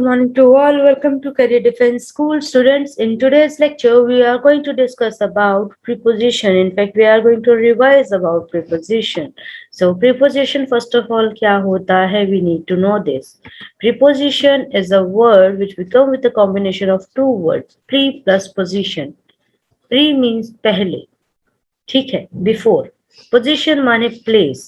morning to all. Welcome to Career Defense School students. In today's lecture, we are going to discuss about preposition. In fact, we are going to revise about preposition. So, preposition, first of all, क्या होता है? We need to know this. Preposition is a word which become with a combination of two words, pre plus position. Pre means पहले, ठीक है, before. Position माने place.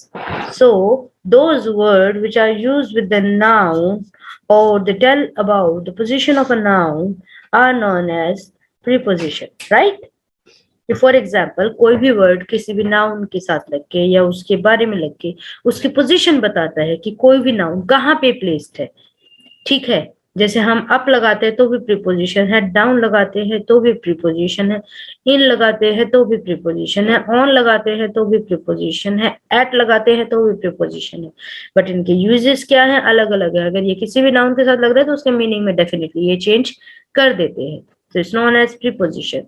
So, those words which are used with the noun or they tell about the position of a noun are known as preposition, right? For example कोई भी word किसी भी noun के साथ लग के या उसके बारे में लग के उसकी पोजीशन बताता है कि कोई भी नाउन कहाँ पे प्लेस्ड है, ठीक है। जैसे हम अप लगाते हैं तो भी प्रीपोजिशन है, डाउन लगाते हैं तो भी प्रीपोजिशन है, इन लगाते हैं तो भी प्रीपोजिशन है, ऑन लगाते हैं तो भी प्रीपोजिशन है, एट लगाते हैं तो भी प्रीपोजिशन है। बट इनके यूजेस क्या है, अलग अलग है। अगर ये किसी भी नाउन के साथ लग रहा है तो उसके मीनिंग में डेफिनेटली ये चेंज कर देते हैं। So it's known as preposition.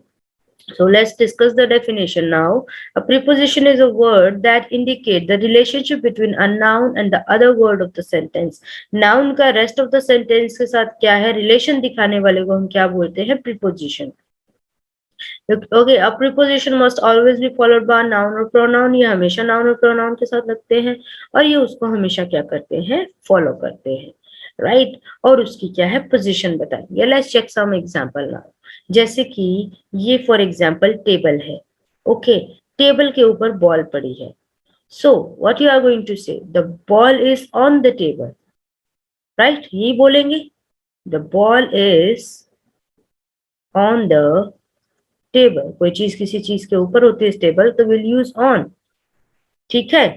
So let's discuss the definition now. A preposition is a word that indicates the relationship between a noun and the other word of the sentence. Noun का rest of the sentence के साथ क्या है, relation दिखाने वाले को हम क्या बोलते हैं, preposition. Okay, a preposition must always be followed by a noun or pronoun. ये हमेशा noun और pronoun के साथ लगते हैं और ये उसको हमेशा क्या करते हैं, follow करते हैं, right? और उसकी क्या है, position बताएंगे. Let's check some example now. जैसे कि ये फॉर एग्जाम्पल टेबल है, ओके, टेबल के ऊपर बॉल पड़ी है. So what you are going to say, the ball is on the table, right? यही बोलेंगे, the ball is on the table. कोई चीज किसी चीज के ऊपर होती है टेबल तो विल यूज ऑन, ठीक है.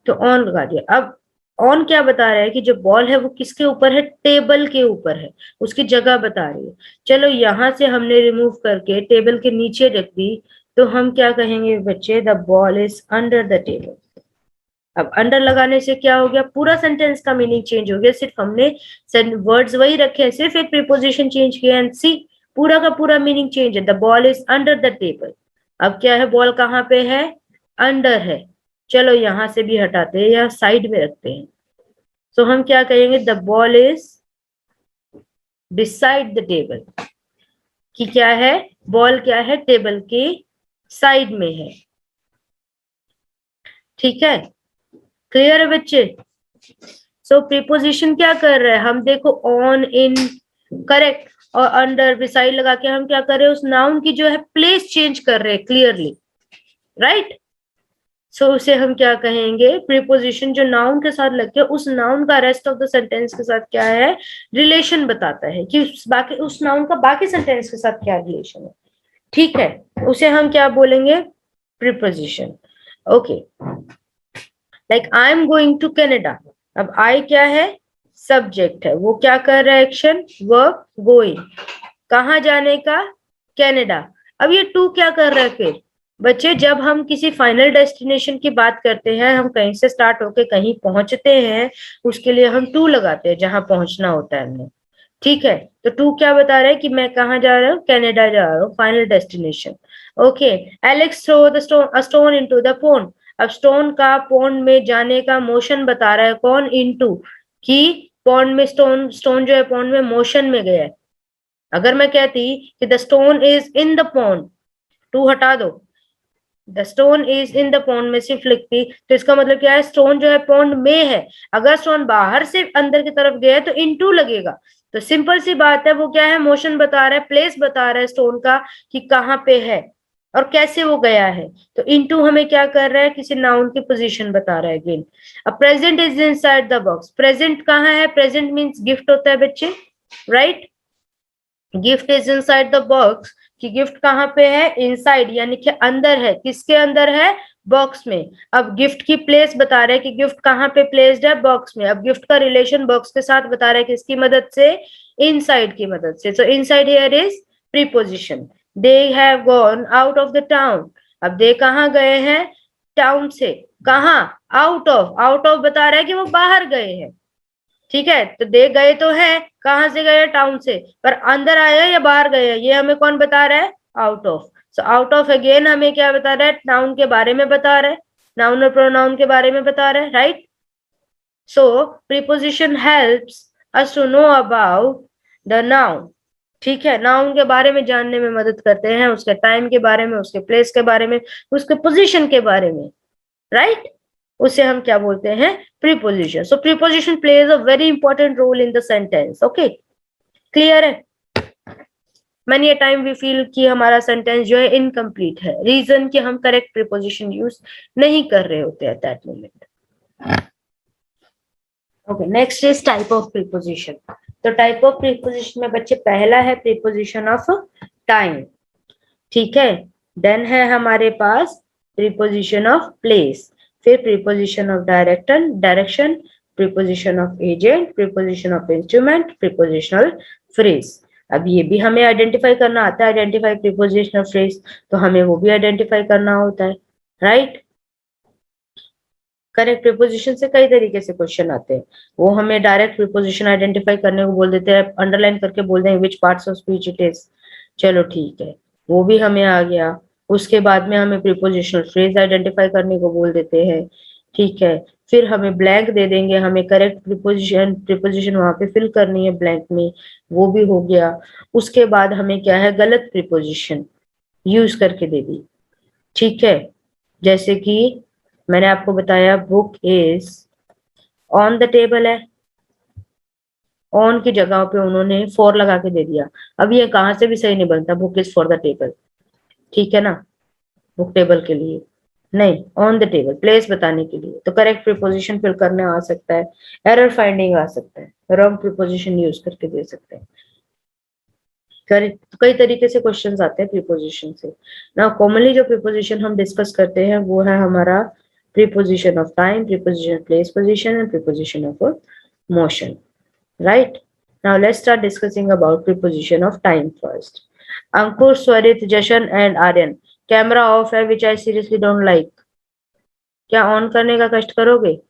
तो ऑन लगा दिया. अब ऑन क्या बता रहा है कि जो बॉल है वो किसके ऊपर है, टेबल के ऊपर है, उसकी जगह बता रही है. चलो यहां से हमने रिमूव करके टेबल के नीचे रख दी तो हम क्या कहेंगे बच्चे, the ball is under the table. अब अंडर लगाने से क्या हो गया, पूरा सेंटेंस का मीनिंग चेंज हो गया. सिर्फ हमने वर्ड्स वही रखे हैं, सिर्फ एक प्रीपोजिशन चेंज किया एंड सी पूरा का पूरा मीनिंग चेंज है. The ball is under the table. अब क्या है, बॉल कहाँ पे है, अंडर है. चलो यहां से भी हटाते हैं या साइड में रखते हैं. सो हम क्या कहेंगे, the ball is beside the table. कि क्या है, बॉल क्या है, टेबल के साइड में है, ठीक है. क्लियर है बच्चे? सो प्रीपोजिशन क्या कर रहा है, हम देखो ऑन, इन, करेक्ट, और अंडर, बिसाइड लगा के हम क्या कर रहे हैं, उस नाउन की जो है प्लेस चेंज कर रहे हैं क्लियरली, राइट. सो उसे हम क्या कहेंगे, प्रीपोजिशन जो नाउन के साथ लग के उस नाउन का रेस्ट ऑफ द सेंटेंस के साथ क्या है, रिलेशन बताता है कि बाकी उस नाउन का बाकी सेंटेंस के साथ क्या रिलेशन है, ठीक है. उसे हम क्या बोलेंगे, preposition. Okay, like I am going to Canada. अब आई क्या है, सब्जेक्ट है, वो क्या कर रहा है, एक्शन, वर्ब, गोइंग, कहाँ जाने का, कनाडा. अब ये टू क्या कर रहा है फिर बच्चे, जब हम किसी फाइनल डेस्टिनेशन की बात करते हैं, हम कहीं से स्टार्ट होके कहीं पहुंचते हैं, उसके लिए हम टू लगाते हैं जहां पहुंचना होता है हमें, ठीक है. तो टू क्या बता रहा है कि मैं कहाँ जा रहा हूँ, कनाडा जा रहा हूँ, final destination. Okay, Alex throw the stone into the pond. अब स्टोन का पोंड में जाने का मोशन बता रहा है कौन, इनटू, कि पोंड में स्टोन जो है पोंड में मोशन में गया है. अगर मैं कहती कि the stone is in the pond, टू हटा दो, the stone is in the pond में सिर्फ लिखती तो इसका मतलब क्या है, स्टोन जो है पोंड में है. अगर स्टोन बाहर से अंदर की तरफ गया तो इनटू लगेगा. तो सिंपल सी बात है, वो क्या है, मोशन बता रहा है, प्लेस बता रहा है स्टोन का कि कहाँ पे है और कैसे वो गया है. तो इनटू हमें क्या कर रहा है, किसी नाउन की पोजीशन बता रहा है. अगेन, अब present is inside the box. Present कहाँ है, प्रेजेंट मीन्स गिफ्ट होता है बच्चे, right. Gift is inside the box, कि गिफ्ट कहाँ पे है, इनसाइड, यानी कि अंदर है. किसके अंदर है, बॉक्स में. अब गिफ्ट की प्लेस बता रहे हैं कि गिफ्ट कहाँ पे प्लेस्ड है, बॉक्स में. अब गिफ्ट का रिलेशन बॉक्स के साथ बता रहे हैं किसकी मदद से, इनसाइड की मदद से. सो inside here is preposition. They have gone out of the town. अब दे कहाँ गए हैं, टाउन से. कहाँ, आउट ऑफ. आउट ऑफ बता रहा है कि वो बाहर गए हैं, ठीक है. तो दे गए तो है, कहां से गए, टाउन से, पर अंदर आए हैं या बाहर गए हैं, ये हमें कौन बता रहा है, out of. So out of again हमें क्या बता रहा है, नाउन के बारे में बता रहा है, नाउन और प्रोनाउन के बारे में बता रहा है, right. So preposition helps us to know about the noun. ठीक है, नाउन के बारे में जानने में मदद करते हैं, उसके टाइम के बारे में, उसके प्लेस के बारे में, उसके पोजीशन के बारे में, राइट। उसे हम क्या बोलते हैं, preposition. So preposition plays a very important role in the sentence. Okay, clear है। मैनी टाइम वी फील कि हमारा सेंटेंस जो है इनकम्प्लीट है, रीजन कि हम करेक्ट प्रीपोजिशन यूज नहीं कर रहे होते at that moment. Okay, next is type of preposition. तो टाइप ऑफ प्रीपोजिशन में बच्चे पहला है प्रीपोजिशन ऑफ टाइम, ठीक है। देन है हमारे पास प्रीपोजिशन ऑफ प्लेस, फिर preposition of direction, preposition of agent, preposition of instrument, prepositional phrase. अब ये भी हमें आइडेंटिफाई करना आता है, आइडेंटिफाई प्रीपोजिशनल फ्रेज, तो हमें वो भी आइडेंटिफाई करना होता है, राइट। करेक्ट प्रीपोजिशन से कई तरीके से क्वेश्चन आते हैं, वो हमें डायरेक्ट प्रीपोजिशन आइडेंटिफाई करने को बोल देते हैं, अंडरलाइन करके बोल देंगे which parts of speech it is, चलो ठीक है, वो भी हमें आ गया। उसके बाद में हमें प्रीपोजिशनल फ्रेज आइडेंटिफाई करने को बोल देते हैं, ठीक है। फिर हमें ब्लैंक दे देंगे, हमें करेक्ट प्रीपोजिशन वहां पे फिल करनी है ब्लैंक में, वो भी हो गया। उसके बाद हमें क्या है, गलत प्रीपोजिशन यूज करके दे दी, ठीक है। जैसे कि मैंने आपको बताया book is on the table है, ऑन की जगह पे उन्होंने फॉर लगा के दे दिया। अब ये कहां से भी सही नहीं बनता, book is for the table, ठीक है ना, बुक टेबल के लिए नहीं, ऑन द टेबल प्लेस बताने के लिए। तो करेक्ट प्रीपोजिशन फिल करने आ सकता है, एरर फाइंडिंग आ सकता है, रॉन्ग प्रीपोजिशन यूज करके दे सकते हैं। कई तरीके से क्वेश्चंस आते हैं प्रीपोजिशन से ना। कॉमनली जो प्रीपोजिशन हम डिस्कस करते हैं वो है हमारा preposition of time, preposition of place position, and preposition of motion, right? Now let's start discussing about preposition of time first. Ankur, Swarit, Jashan and Aryan, camera off है, which I seriously don't like. क्या on करने का कष्ट करोगे?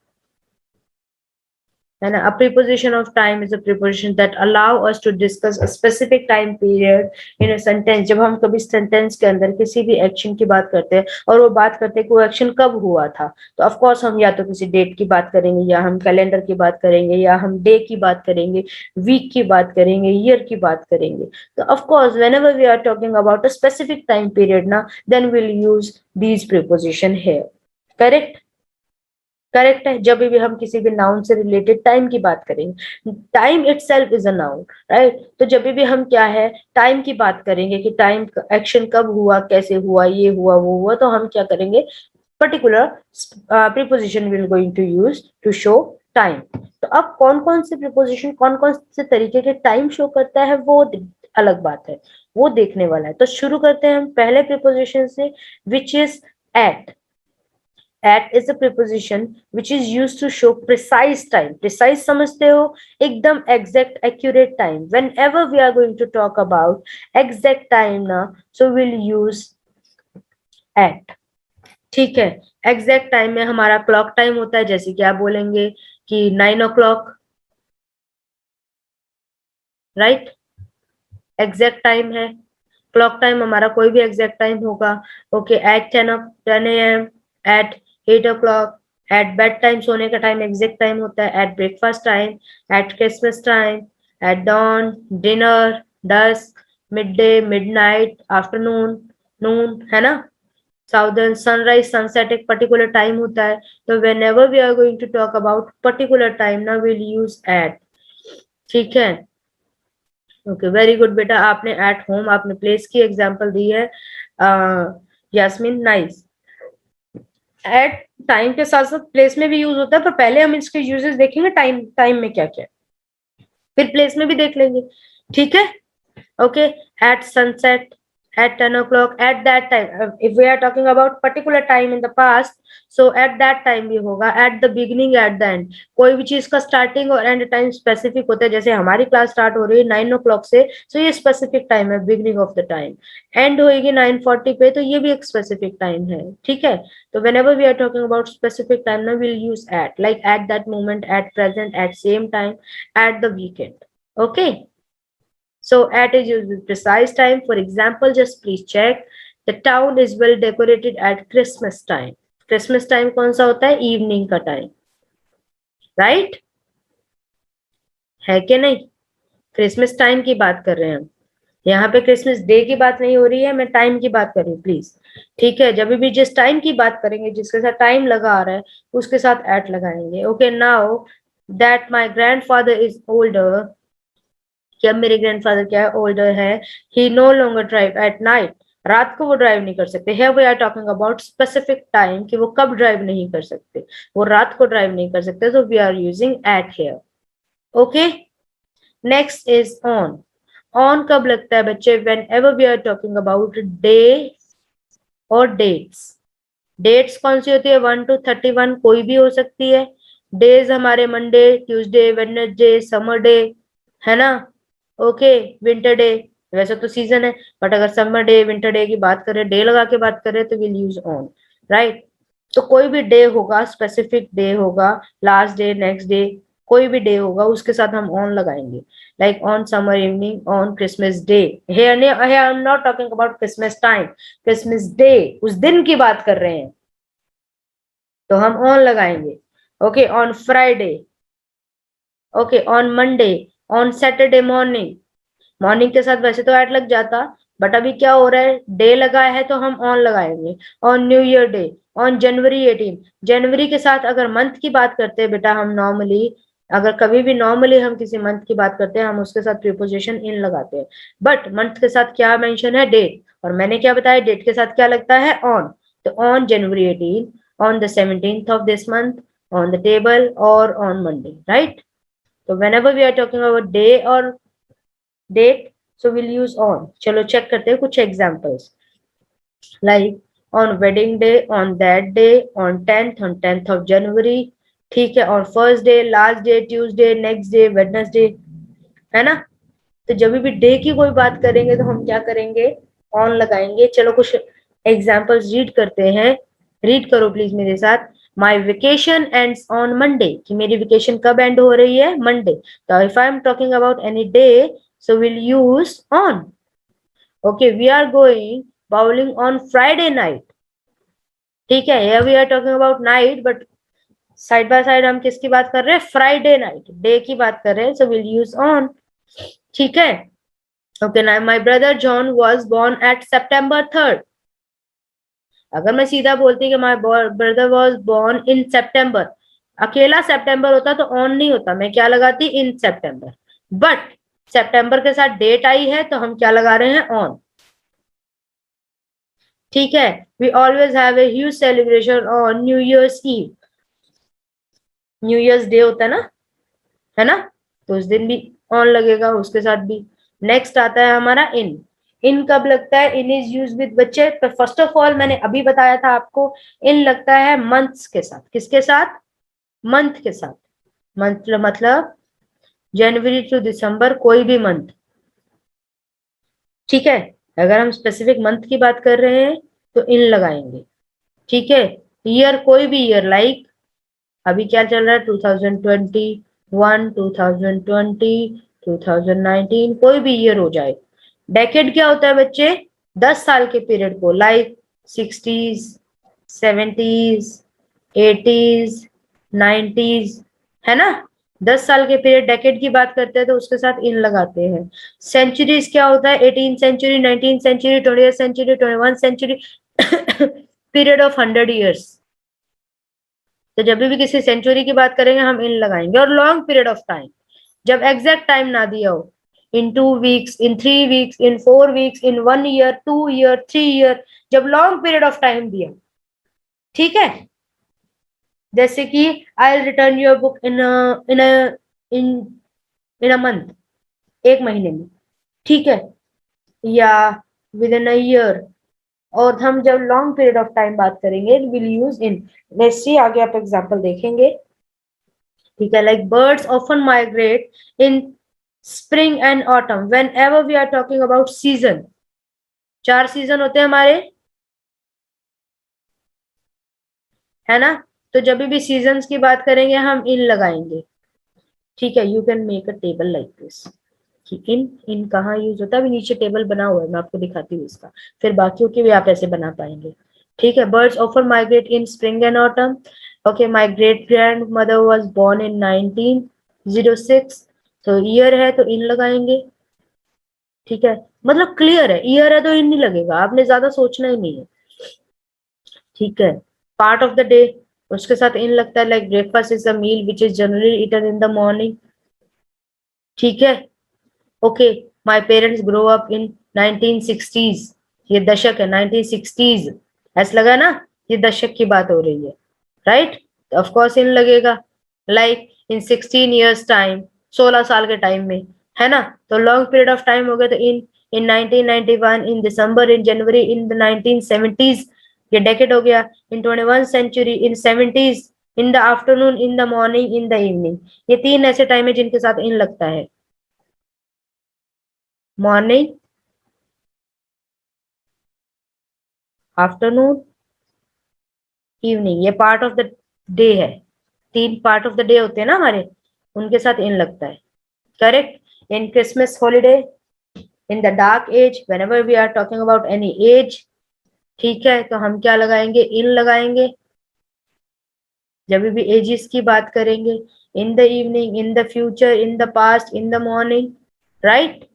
And a preposition of time is a preposition that allow us to discuss a specific time period in a sentence. जब हम कभी sentence के अंदर किसी भी एक्शन की बात करते हैं और वो बात करते हैं कि वो एक्शन कब हुआ था, तो ऑफ कोर्स हम या तो किसी डेट की बात करेंगे, या हम कैलेंडर की बात करेंगे, या हम डे की बात करेंगे, वीक की बात करेंगे, ईयर की बात करेंगे। तो of course whenever we are talking about a specific time period ना, then we'll use these preposition here. Correct, correct है। जब भी हम किसी भी नाउन से रिलेटेड टाइम की बात करेंगे, time itself is a noun, right. तो जब भी हम क्या है, टाइम की बात करेंगे कि टाइम एक्शन कब हुआ, कैसे हुआ, ये हुआ, वो हुआ, तो हम क्या करेंगे, particular preposition will going to use to show time. तो अब कौन कौन से प्रीपोजिशन कौन कौन से तरीके के टाइम शो करता है वो अलग बात है, वो देखने वाला है। तो शुरू करते हैं हम पहले प्रीपोजिशन से, which is at. At is a preposition which is used to show precise time. Precise समझते हो, एकदम exact, accurate time. Whenever we are going to talk about exact time ना, so we'll use at. ठीक है, exact time में हमारा clock time होता है, जैसे कि आप बोलेंगे कि 9 o'clock, right? Exact time है। क्लॉक टाइम हमारा कोई भी एग्जैक्ट टाइम होगा, okay, at 10 AM, at 8 o'clock, at bed time, सोने का टाइम एग्जैक्ट टाइम होता है, at breakfast time, at Christmas time, at dawn, dinner, dusk, mid day, midnight, afternoon, noon, है ना। साउदर्न सनराइज सनसेट एक particular time होता है। तो whenever we are going to talk about particular time ना, will use at, ठीक है। Okay, very good बेटा, आपने एट होम, आपने प्लेस की एग्जांपल दी है, यास्मीन, नाइस। एट टाइम के साथ साथ प्लेस में भी यूज होता है, पर पहले हम इसके यूजेस देखेंगे टाइम, टाइम में क्या क्या, फिर प्लेस में भी देख लेंगे, ठीक है। Okay, at sunset, at 10 o'clock, at that time. If we are talking about particular time in the past, so at that time भी होगा, at the beginning, at the end। कोई भी चीज का स्टार्टिंग और एंड टाइम स्पेसिफिक होता है, जैसे हमारी क्लास स्टार्ट हो रही है 9 o'clock से, so ये स्पेसिफिक टाइम है, beginning of the time. And होगी 9:40 पे, तो ये भी एक स्पेसिफिक टाइम है, ठीक है। तो whenever we are talking about specific time ना, we'll use at, like at that moment, at present, at same time, at the weekend, okay। So at is used with precise time. For example, just please check. The town is well decorated at Christmas time. Christmas time कौन सा होता है, evening का time, right, है कि नहीं। Christmas time की बात कर रहे हैं हम, यहाँ पे क्रिसमस डे की बात नहीं हो रही है, मैं टाइम की बात कर रही हूँ प्लीज। ठीक है, जब भी जिस टाइम की बात करेंगे, जिसके साथ टाइम लगा आ रहा है उसके साथ एट लगाएंगे। Okay, now that my grandfather is older, कि अब मेरे ग्रैंडफादर क्या है, ओल्डर है, he no longer drive at night, रात को वो ड्राइव नहीं कर सकते। Here we are talking about specific time, कि वो कब ड्राइव नहीं कर सकते, वो रात को ड्राइव नहीं कर सकते, तो we are using at here. Okay, next is on. On कब लगता है बच्चे, whenever we are talking about day और डेट्स। डेट्स कौन सी होती है, 1 to 31, कोई भी हो सकती है। डेज हमारे Monday, Tuesday, Wednesday, summer day, है ना। ओके, विंटर डे, वैसे तो सीजन है, बट अगर समर डे विंटर डे की बात करें, डे लगा के बात करें, तो विल यूज ऑन, राइट। तो कोई भी डे होगा, स्पेसिफिक डे होगा, लास्ट डे, नेक्स्ट डे, कोई भी डे होगा, उसके साथ हम ऑन लगाएंगे। Like on summer evening, on Christmas day. Here I am not talking about Christmas time, Christmas day, उस दिन की बात कर रहे हैं, तो हम ऑन लगाएंगे। Okay, on Friday, okay, on Monday, on Saturday morning, morning के साथ वैसे तो ऐड लग जाता, बट अभी क्या हो रहा है, डे लगा है तो हम ऑन लगाएंगे। On new year day, on January 18, जनवरी के साथ अगर मंथ की बात करते हैं बेटा हम नॉर्मली, अगर कभी भी नॉर्मली हम किसी मंथ की बात करते हैं, हम उसके साथ प्रीपोजिशन इन लगाते हैं, बट मंथ के साथ क्या मेंशन है, डेट, और मैंने क्या बताया, डेट के साथ क्या लगता है, ऑन। तो on January 18, on the 17th of this month, on the table, और ऑन मंडे, राइट। तो whenever we are talking about day or date, so we'll use on। चलो चेक करते हैं कुछ examples, like on wedding day, on that day, on 10th of January, ठीक है, on first day, last day, Tuesday, next day, Wednesday, है ना। तो जब भी डे की कोई बात करेंगे तो हम क्या करेंगे, ऑन लगाएंगे। चलो कुछ एग्जांपल्स रीड करते हैं, रीड करो प्लीज मेरे साथ। माई वेकेशन एंड्स ऑन मंडे, कि मेरी वेकेशन कब एंड हो रही है, मंडे। तो if I am talking about any day, so we'll use on। okay, we are going bowling on Friday night, ठीक है, here we are talking about night, but side by side हम किसकी बात कर रहे हैं, फ्राइडे नाइट, डे की बात कर रहे हैं, so we'll use on, ठीक है। okay, now my brother John was born at September 3rd, अगर मैं सीधा बोलती कि my brother was born in September, अकेला सितंबर होता तो ऑन नहीं होता, मैं क्या लगाती, इन सितंबर, बट सितंबर के साथ डेट आई है तो हम क्या लगा रहे हैं, ऑन, ठीक है। We always have a huge celebration on new year's eve, new year's day होता है ना, तो उस दिन भी ऑन लगेगा उसके साथ भी। नेक्स्ट आता है हमारा इन। इन कब लगता है, इन इज यूज विद बच्चे, तो फर्स्ट ऑफ ऑल मैंने अभी बताया था आपको, इन लगता है मंथ्स के साथ, किसके साथ, मंथ के साथ, मंथ मतलब जनवरी टू दिसंबर, कोई भी मंथ, ठीक है। अगर हम स्पेसिफिक मंथ की बात कर रहे हैं तो इन लगाएंगे, ठीक है। ईयर, कोई भी ईयर, लाइक अभी क्या चल रहा है, 2021, 2020, 2019, कोई भी ईयर हो जाए। डेकेड क्या होता है बच्चे, 10 साल के पीरियड को, like 60s, 70s, 80s, 90s, है ना। 10 साल के पीरियड डेकेड की बात करते हैं तो उसके साथ इन लगाते हैं। सेंचुरीज क्या होता है, 18th century, 19th century, 20th century, 21st century, period of 100 years. तो जब भी किसी सेंचुरी की बात करेंगे हम इन लगाएंगे। और लॉन्ग पीरियड ऑफ टाइम, जब एग्जैक्ट टाइम ना दिया हो, in 2 weeks, in 3 weeks, in 4 weeks, in 1 year, 2 year, 3 year, जब लॉन्ग पीरियड ऑफ टाइम दिया, ठीक है। जैसे कि I return your book in in in a month, एक महीने में, ठीक है, या विद इन अ ईयर। और हम जब लॉन्ग पीरियड ऑफ टाइम बात करेंगे will use in. Let's see, आगे आप एग्जांपल देखेंगे, ठीक है। Like birds often migrate in spring and autumn, whenever we are talking about season, 4 season होते हैं हमारे, है ना। तो जब भी सीजन्स की बात करेंगे हम इन लगाएंगे, ठीक है। You can make a table like this, कि इन इन कहाँ यूज होता है, अभी नीचे टेबल बना हुआ है, मैं आपको दिखाती हूँ इसका, फिर बाकियों के भी आप ऐसे बना पाएंगे, ठीक है। Birds often migrate in spring and autumn, okay. My great grand mother was born in 1906, तो ईयर है तो इन लगाएंगे, ठीक है, मतलब क्लियर है, ईयर है तो इन नहीं लगेगा, आपने ज्यादा सोचना ही नहीं है, ठीक है। पार्ट ऑफ द डे, उसके साथ इन लगता है, like breakfast is a meal which is generally eaten in the morning, ठीक है। Okay, my parents grow up in 1960s, ये दशक है 1960s, ऐसा लगा ना, ये दशक की बात हो रही है, राइट, ऑफ कोर्स इन लगेगा, लाइक इन 16 इयर्स टाइम, 16 साल के टाइम में, है ना, तो लॉन्ग पीरियड ऑफ टाइम हो गया, तो इन 1991, इन दिसंबर, इन जनवरी, इन द 1970s, ये डेकेड हो गया, इन 21 सेंचुरी, in 70s, in the afternoon, in the morning, in the evening, ये तीन ऐसे टाइम है जिनके साथ इन लगता है, मॉर्निंग, आफ्टरनून, इवनिंग, ये पार्ट ऑफ द डे है, तीन पार्ट ऑफ द डे होते हैं ना हमारे, उनके साथ इन लगता है, correct. In Christmas holiday, in the dark age, whenever we are talking about any age, ठीक है, तो हम क्या लगाएंगे, इन लगाएंगे, जब भी एजेस की बात करेंगे, इन the evening, in the future, in the past, in the morning, right,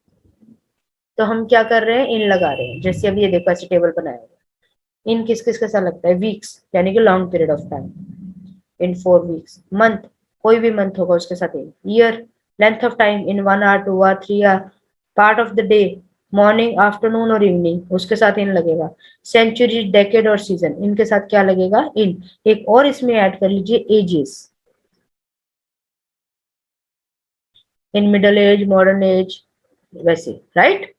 तो हम क्या कर रहे हैं, इन लगा रहे हैं, जैसे अभी ये देखो ऐसे टेबल बनाया हुआ, इन किस किस के साथ लगता है, वीक्स यानी कि long period of time, in 4 weeks, month, कोई भी मंथ होगा उसके साथ in, year, length of time, in 1 hour, 2 hour, 3 hour, part of the day, morning, afternoon और इवनिंग, उसके साथ इन लगेगा, सेंचुरी, डेकेड और सीजन, इनके साथ क्या लगेगा, इन, एक और इसमें ऐड कर लीजिए, ages, in middle age, modern age, वैसे, right,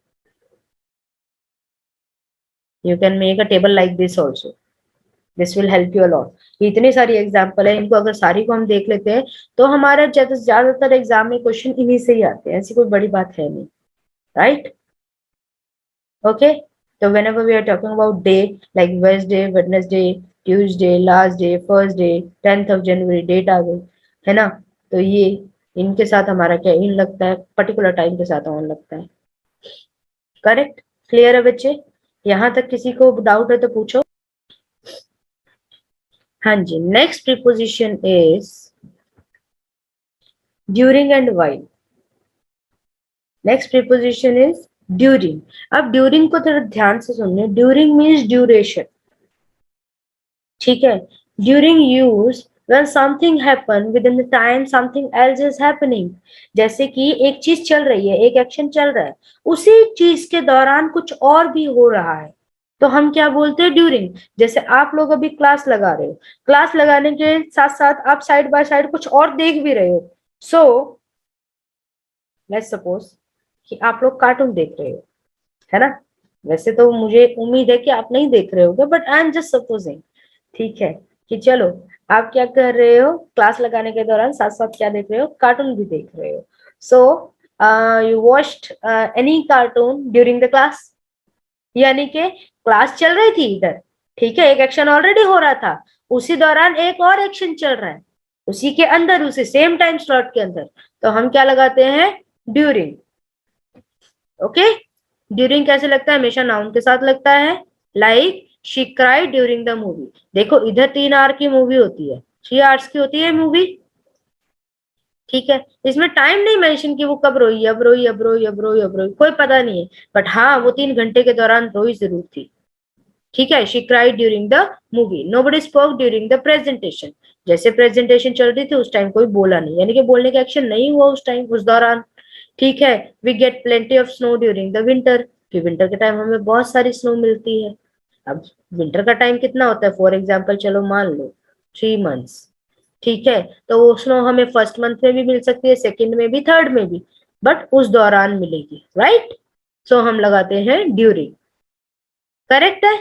you can make a table like this also, this will help you a lot. इतनी सारी एग्जाम्पल है, इनको अगर सारी को हम देख लेते हैं तो हमारे ज्यादातर एग्जाम में क्वेश्चन इन्हीं से ही आते हैं, ऐसी कोई बड़ी बात है नहीं, राइट, ओके। तो whenever we are talking about day, like Wednesday, Wednesday, Tuesday, last day, first day, 10th of January, date आ गई, है ना, तो ये इनके साथ हमारा क्या इन लगता है, पर्टिकुलर टाइम के साथ ऑन लगता है, करेक्ट, क्लियर है बच्चे, यहाँ तक किसी को डाउट है तो पूछो। हाँ जी, next preposition is during and while, next preposition is during. अब ड्यूरिंग को थोड़ा ध्यान से सुनने, ड्यूरिंग मीन्स ड्यूरेशन, ठीक है, during use when something happen within the time something else is happening, जैसे कि एक चीज चल रही है, एक एक्शन चल रहा है, उसी चीज के दौरान कुछ और भी हो रहा है, तो हम क्या बोलते हैं, ड्यूरिंग। जैसे आप लोग अभी क्लास लगा रहे हो, क्लास लगाने के साथ साथ आप साइड बाय साइड कुछ और देख भी रहे हो, सो लेट्स सपोज कि आप लोग कार्टून देख रहे हो, है ना, वैसे तो मुझे उम्मीद है कि आप नहीं देख रहे होगे, but I am just supposing, ठीक है, कि चलो आप क्या कर रहे हो, क्लास लगाने के दौरान साथ साथ क्या देख रहे हो, कार्टून भी देख रहे हो, so you watched any cartoon during the class, यानी कि क्लास चल रही थी इधर, ठीक है, एक एक्शन ऑलरेडी हो रहा था, उसी दौरान एक और एक्शन चल रहा है, उसी के अंदर, उसी सेम टाइम स्लॉट के अंदर, तो हम क्या लगाते हैं, ड्यूरिंग, ओके। ड्यूरिंग कैसे लगता है, हमेशा नाउन के साथ लगता है, like she cried during the movie, देखो इधर 3 आवर की मूवी होती है, 3 आवर्स की होती है मूवी, ठीक है, इसमें टाइम नहीं मेंशन कि वो कब रोई, अब रोई, अब रोई, अब रोई, अब रोई, कोई पता नहीं है, बट हाँ वो 3 घंटे के दौरान रोई जरूर थी, ठीक है, she cried during the movie, nobody spoke during the presentation, जैसे प्रेजेंटेशन चल रही थी उस टाइम कोई बोला नहीं, यानी कि बोलने का एक्शन नहीं हुआ उस टाइम, उस दौरान, ठीक है। We get plenty of snow during the winter, कि विंटर के टाइम हमें बहुत सारी स्नो मिलती है, अब विंटर का टाइम कितना होता है, फॉर एग्जाम्पल चलो मान लो 3 मंथ्स, ठीक है, तो वो स्नो हमें फर्स्ट मंथ में भी मिल सकती है, सेकंड में भी, थर्ड में भी, बट उस दौरान मिलेगी, राइट, सो हम लगाते हैं ड्यूरिंग, करेक्ट है।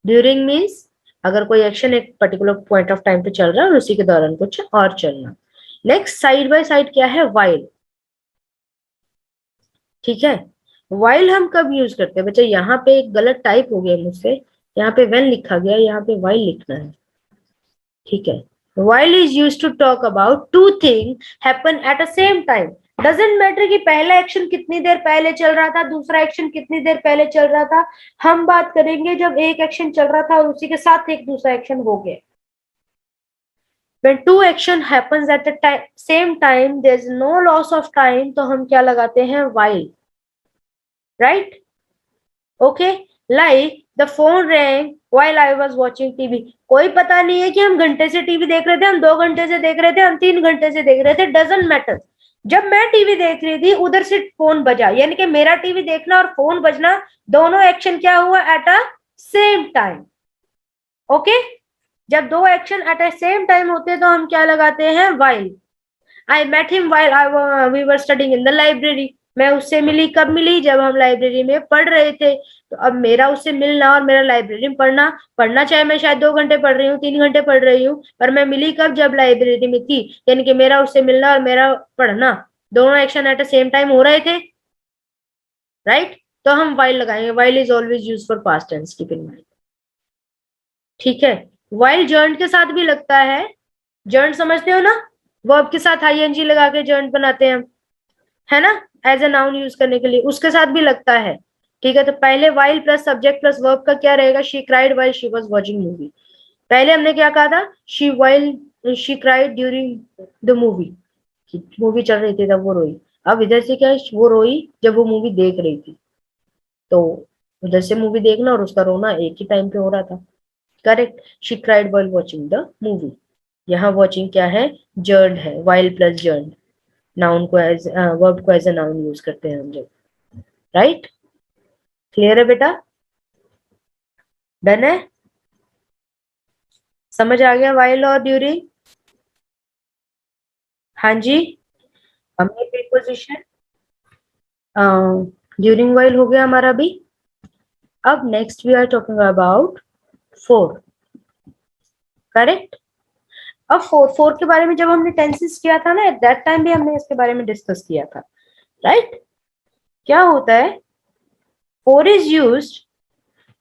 ड्यूरिंग मीन्स अगर कोई एक्शन एक पर्टिकुलर पॉइंट ऑफ टाइम पे चल रहा है और उसी के दौरान कुछ और चलना। नेक्स्ट साइड बाय साइड क्या है, वाइल, ठीक है, वाइल हम कब यूज करते हैं बच्चा, यहाँ पे एक गलत टाइप हो गया मुझसे, यहाँ पे वेन लिखा गया, यहाँ पे वाइल लिखना है, ठीक है। while is used to talk about two things happen at a same time, doesn't matter कि पहला एक्शन कितनी देर पहले चल रहा था, दूसरा एक्शन कितनी देर पहले चल रहा था, हम बात करेंगे जब एक एक्शन चल रहा था और उसी के साथ एक दूसरा एक्शन हो गया, when two action happens at the same time, there is no loss of time, तो हम क्या लगाते हैं, while, right? Okay, like the phone rang while I was watching TV. कोई पता नहीं है कि हम घंटे से टीवी देख रहे थे, हम 2 घंटे से देख रहे थे, हम 3 घंटे से देख रहे थे, डजंट मैटर। जब मैं टीवी देख रही थी उधर से फोन बजा, यानी कि मेरा टीवी देखना और फोन बजना दोनों एक्शन क्या हुआ at a same time. Okay, जब दो action at a same time होते हैं तो हम क्या लगाते हैं, while। I met him while we were studying in the library. मैं उससे मिली, कब मिली, जब हम लाइब्रेरी में पढ़ रहे थे। तो अब मेरा उससे मिलना और मेरा लाइब्रेरी में पढ़ना, पढ़ना चाहे मैं शायद 2 घंटे पढ़ रही हूँ, 3 घंटे पढ़ रही हूँ, पर मैं मिली कब, जब लाइब्रेरी में थी। यानी कि मेरा उससे मिलना और मेरा पढ़ना दोनों action at the same time हो रहे थे, राइट? तो हम while लगाएंगे। while is always use for past tense, keep in mind. ठीक है, while जर्न के साथ भी लगता है। जर्न समझते हो ना, वर्ब के साथ आईएनजी लगा के जर्न बनाते हैं हम, है ना, एज ए नाउन यूज करने के लिए, उसके साथ भी लगता है। ठीक है, तो पहले while plus subject plus verb का क्या रहेगा, she cried while she was watching movie. पहले हमने क्या कहा था, she cried during the movie, movie चल रही थी तब वो रोई। अब इधर से क्या है, वो रोई जब वो मूवी देख रही थी, तो उधर से मूवी देखना और उसका रोना एक ही टाइम पे हो रहा था। Correct, she cried while watching the movie। यहाँ वॉचिंग क्या है, जर्न है, while प्लस जर्न। नाउन को एज वर्ब को एज ए नाउन यूज करते हैं हम जब, राइट? क्लियर है बेटा, डन है, समझ आ गया while और ड्यूरिंग? हाँ जी, हमने प्रीपोजिशन ड्यूरिंग while हो गया हमारा भी। अब next we are talking about for, correct? अब फोर के बारे में जब हमने टेंसेस किया था ना, एट दैट टाइम भी हमने इसके बारे में डिस्कस किया था, राइट? क्या होता है, four is used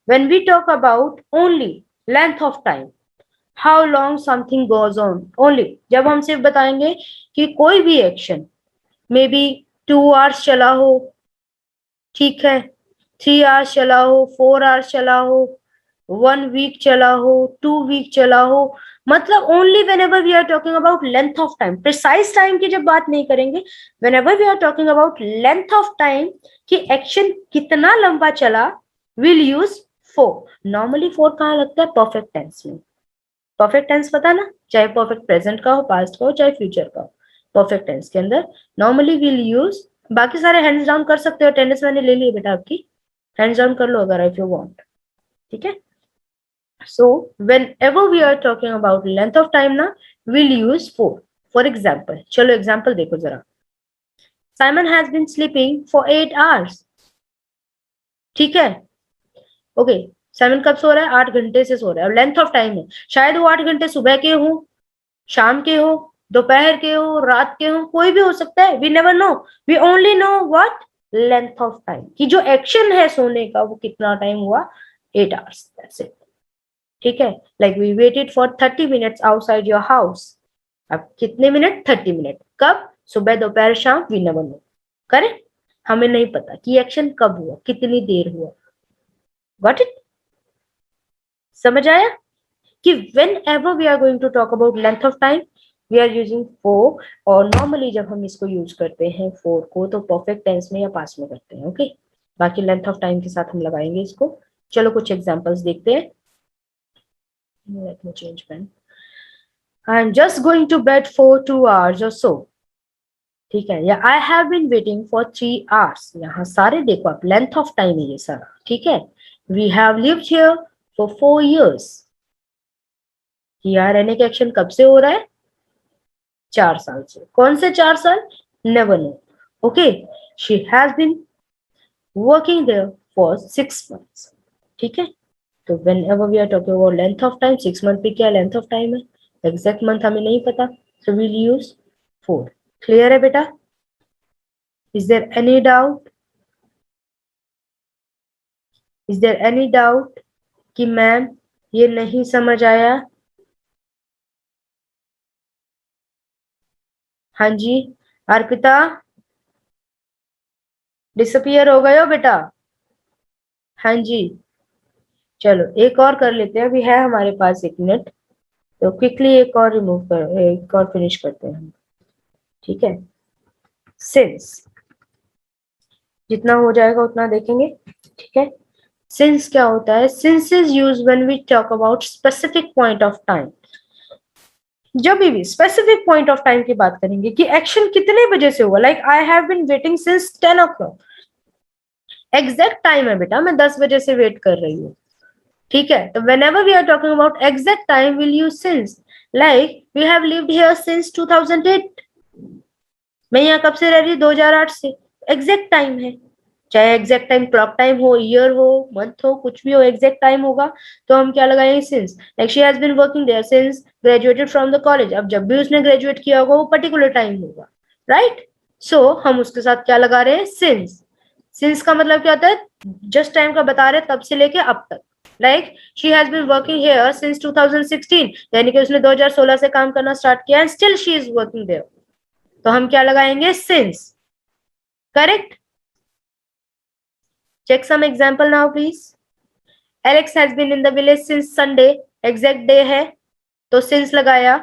when we talk about only length of time, how long something goes on only। जब हम सिर्फ बताएंगे कि कोई भी एक्शन मे बी 2 hours चला हो, ठीक है, 3 hours चला हो, 4 hours चला हो, 1 week चला हो, 2 week चला हो, मतलब only whenever we are talking about length of time, precise time की जब बात नहीं करेंगे, whenever we are talking about length of time कि एक्शन कितना लंबा चला, will use for. Normally for कहाँ लगता है, परफेक्ट टेंस में। परफेक्ट टेंस पता ना, चाहे परफेक्ट प्रेजेंट का हो, पास्ट का हो, चाहे फ्यूचर का हो, परफेक्ट टेंस के अंदर नॉर्मली विल यूज। बाकी सारे हैंड्स डाउन कर सकते हो, अटेंडेंस मैंने ले ली बेटा आपकी, हैंड्स डाउन कर लो अगर इफ यू वांट, ठीक है? So whenever we are talking about length of time ना, we'll use four. For example, चलो example देखो जरा। Simon has been sleeping for 8 hours। ठीक है, ओके, साइमन कब सो रहा है, 8 घंटे से सो रहा है, और लेंथ ऑफ टाइम है, शायद वो 8 घंटे सुबह के हो, शाम के हो, दोपहर के हो, रात के हो, कोई भी हो सकता है, we never know, we only know what, length of time, कि जो एक्शन है सोने का वो कितना टाइम हुआ, 8 hours, दैट्स इट। ठीक है, like we waited for 30 minutes outside your house. अब कितने मिनट, 30 मिनट, कब, सुबह, दोपहर, शाम, वी नेवर नो। करेक्ट, हमें नहीं पता कि एक्शन कब हुआ, कितनी देर हुआ। गॉट इट, समझ आया कि whenever we are going to talk about length of time we are using for, और नॉर्मली जब हम इसको यूज करते हैं फोर को तो परफेक्ट टेंस में या पास्ट में करते हैं। ओके, बाकी लेंथ ऑफ टाइम के साथ हम लगाएंगे इसको। चलो कुछ एग्जांपल्स देखते हैं। Let me change pen. I am just going to bed for 2 hours or so। ठीक है, या I have been waiting for 3 hours। यहाँ सारे देखो आप, लेंथ ऑफ टाइम है ये सारा। ठीक है, we have lived here for 4 years। यहाँ रहने का एक्शन कब से हो रहा है, 4 साल से। कौन से 4 साल, never know. Okay, she has been working there for 6 months। ठीक है, तो whenever we are talking about length of time, 6 month पे क्या लेंथ ऑफ टाइम है, एग्जैक्ट मंथ हमें नहीं पता, सो वील यूज 4। क्लियर है बेटा, is there any doubt, is there any doubt कि मैम ये नहीं समझ आया? हाँ जी, अर्पिता डिसअपियर हो गए हो बेटा? हाँ जी, चलो एक और कर लेते हैं, अभी है हमारे पास 1 मिनट। तो क्विकली एक और रिमूव कर, एक और फिनिश करते हैं हम, ठीक है। सिंस, जितना हो जाएगा उतना देखेंगे, ठीक है। सिंस क्या होता है? Since is used when we talk about specific point of time. जब भी स्पेसिफिक पॉइंट ऑफ टाइम की बात करेंगे कि एक्शन कितने बजे से हुआ, like I have been waiting since 10 o'clock, exact time है बेटा, मैं 10 बजे से वेट कर रही हूँ, ठीक है। तो whenever we are talking about exact time we'll use since, like we have lived here since 2008, मैं यहाँ कब से रह रही हूँ? 2008 से, एग्जैक्ट टाइम है। चाहे एग्जैक्ट टाइम क्लॉक टाइम हो, ईयर हो, मंथ हो, कुछ भी हो, एग्जैक्ट टाइम होगा तो हम क्या लगाएंगे? Since. Like she has been working there since graduated from the college, अब जब भी उसने ग्रेजुएट किया होगा वो पर्टिकुलर टाइम होगा, राइट। सो हम उसके साथ क्या लगा रहे हैं? सिंस। सिंस का मतलब क्या होता है? जस्ट टाइम का बता रहे, तब से लेके अब तक। Like she has been working here since 2016, यानी कि उसने 2016 से काम करना स्टार्ट किया and still she is working there, तो हम क्या लगाएंगे? Since, correct. Check some example now please. Alex has been in the village since Sunday, exact day है तो सिंस लगाया।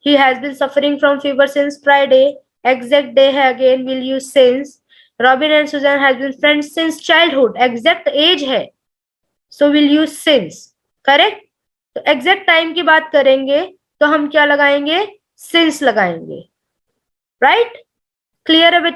He has been suffering from fever since Friday, exact day है, again will use since. Robin and Susan has been friends since childhood, exact age है, so will use since, correct. तो exact time की बात करेंगे तो हम क्या लगाएंगे? सिंस लगाएंगे, राइट। क्लियर है?